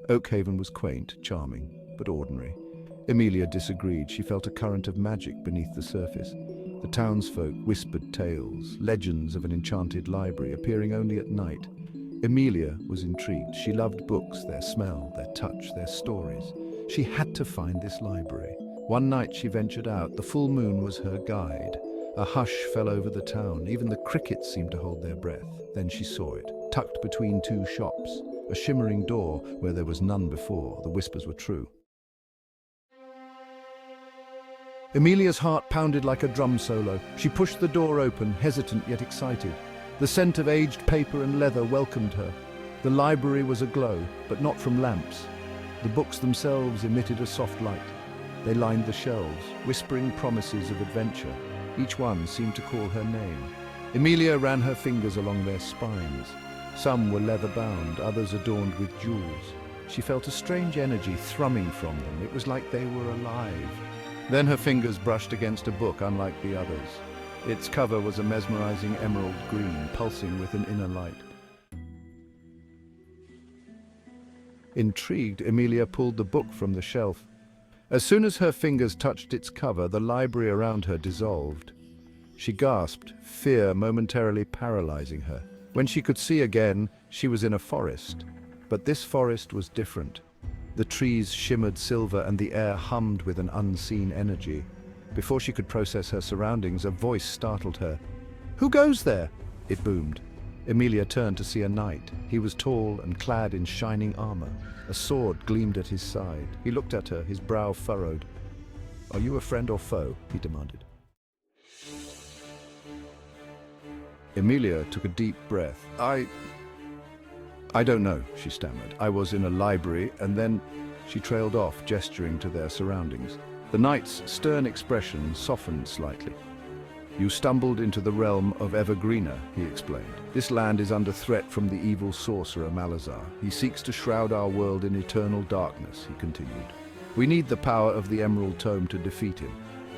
Oakhaven was quaint, charming, but ordinary. Emilia disagreed. She felt a current of magic beneath the surface. The townsfolk whispered tales, legends of an enchanted library appearing only at night. Emilia was intrigued. She loved books, their smell, their touch, their stories. She had to find this library. One night she ventured out. The full moon was her guide. A hush fell over the town. Even the crickets seemed to hold their breath. Then she saw it, tucked between two shops. A shimmering door where there was none before. The whispers were true. Emilia's heart pounded like a drum solo. She pushed the door open, hesitant yet excited. The scent of aged paper and leather welcomed her. The library was aglow, but not from lamps. The books themselves emitted a soft light. They lined the shelves, whispering promises of adventure. Each one seemed to call her name. Emilia ran her fingers along their spines. Some were leather-bound, others adorned with jewels. She felt a strange energy thrumming from them. It was like they were alive. Then her fingers brushed against a book unlike the others. Its cover was a mesmerizing emerald green, pulsing with an inner light. Intrigued, Emilia pulled the book from the shelf. As soon as her fingers touched its cover, the library around her dissolved. She gasped, fear momentarily paralyzing her. When she could see again, she was in a forest. But this forest was different. The trees shimmered silver and the air hummed with an unseen energy. Before she could process her surroundings, a voice startled her. "Who goes there?" it boomed. Emilia turned to see a knight. He was tall and clad in shining armor. A sword gleamed at his side. He looked at her, his brow furrowed. "Are you a friend or foe?" he demanded. Emilia took a deep breath. I don't know, she stammered. "I was in a library," and then she trailed off, gesturing to their surroundings. The knight's stern expression softened slightly. "You stumbled into the realm of Evergreener," he explained. "This land is under threat from the evil sorcerer Malazar. He seeks to shroud our world in eternal darkness," he continued. "We need the power of the Emerald Tome to defeat him."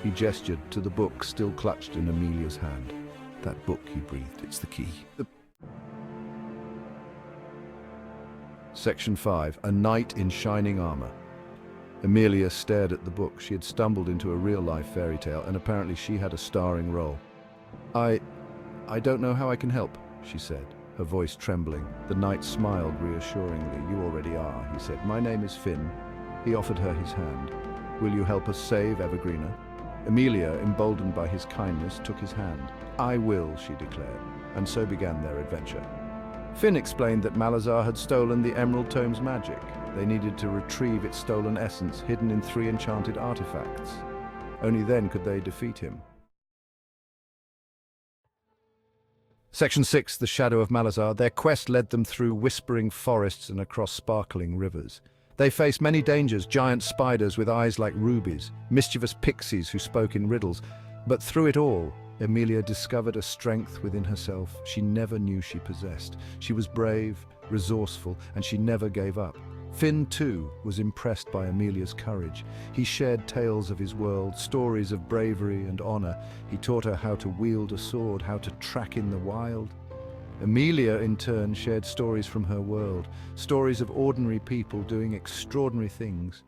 He gestured to the book still clutched in Emilia's hand. "That book," he breathed, "it's the key." Section 5. A Knight in Shining Armor. Emilia stared at the book. She had stumbled into a real-life fairy tale, and apparently she had a starring role. I don't know how I can help," she said, her voice trembling. The knight smiled reassuringly. "You already are," he said. "My name is Finn." He offered her his hand. "Will you help us save Evergreener?" Emilia, emboldened by his kindness, took his hand. "I will," she declared, and so began their adventure. Finn explained that Malazar had stolen the Emerald Tome's magic. They needed to retrieve its stolen essence, hidden in 3 enchanted artifacts. Only then could they defeat him. Section 6. The Shadow of Malazar. Their quest led them through whispering forests and across sparkling rivers. They faced many dangers, giant spiders with eyes like rubies, mischievous pixies who spoke in riddles. But through it all, Emilia discovered a strength within herself she never knew she possessed. She was brave, resourceful, and she never gave up. Finn, too, was impressed by Emilia's courage. He shared tales of his world, stories of bravery and honor. He taught her how to wield a sword, how to track in the wild. Emilia, in turn, shared stories from her world, stories of ordinary people doing extraordinary things.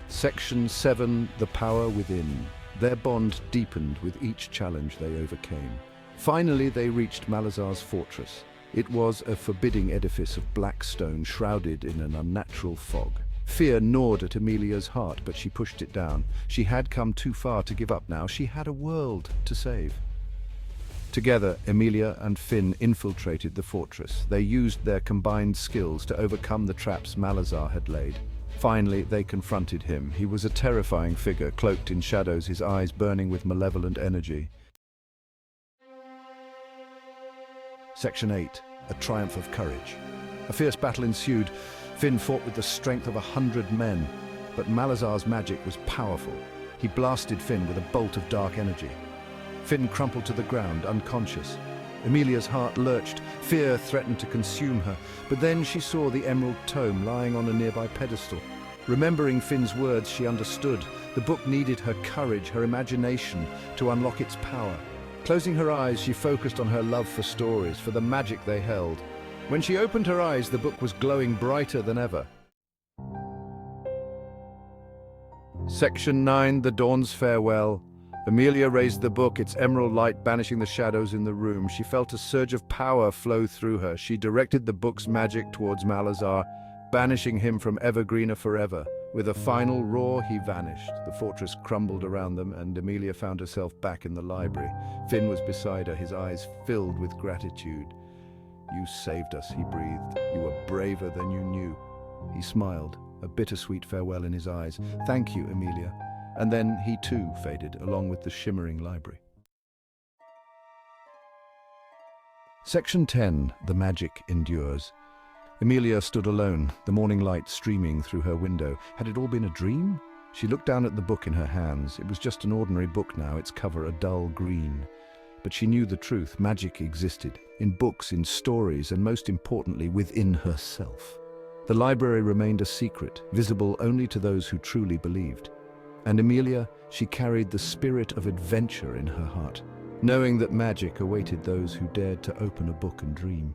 Section 7. The Power Within. Their bond deepened with each challenge they overcame. Finally, they reached Malazar's fortress. It was a forbidding edifice of black stone shrouded in an unnatural fog. Fear gnawed at Emilia's heart, but she pushed it down. She had come too far to give up now. She had a world to save. Together, Emilia and Finn infiltrated the fortress. They used their combined skills to overcome the traps Malazar had laid. Finally, they confronted him. He was a terrifying figure, cloaked in shadows, his eyes burning with malevolent energy. Section 8. A Triumph of Courage. A fierce battle ensued. Finn fought with the strength of 100 men, but Malazar's magic was powerful. He blasted Finn with a bolt of dark energy. Finn crumpled to the ground, unconscious. Emilia's heart lurched. Fear threatened to consume her, but then she saw the Emerald Tome lying on a nearby pedestal. Remembering Finn's words, she understood. The book needed her courage, her imagination, to unlock its power. Closing her eyes, she focused on her love for stories, for the magic they held. When she opened her eyes, the book was glowing brighter than ever. Section 9, The Dawn's Farewell. Amelia raised the book, its emerald light banishing the shadows in the room. She felt a surge of power flow through her. She directed the book's magic towards Malazar, banishing him from Evergreener forever. With a final roar, he vanished. The fortress crumbled around them, and Amelia found herself back in the library. Finn was beside her, his eyes filled with gratitude. "You saved us," he breathed. "You were braver than you knew." He smiled, a bittersweet farewell in his eyes. "Thank you, Amelia." And then he too faded, along with the shimmering library. Section 10, The Magic Endures. Amelia stood alone, the morning light streaming through her window. Had it all been a dream? She looked down at the book in her hands. It was just an ordinary book now, its cover a dull green. But she knew the truth. Magic existed, in books, in stories, and most importantly, within herself. The library remained a secret, visible only to those who truly believed. And Amelia, she carried the spirit of adventure in her heart, knowing that magic awaited those who dared to open a book and dream.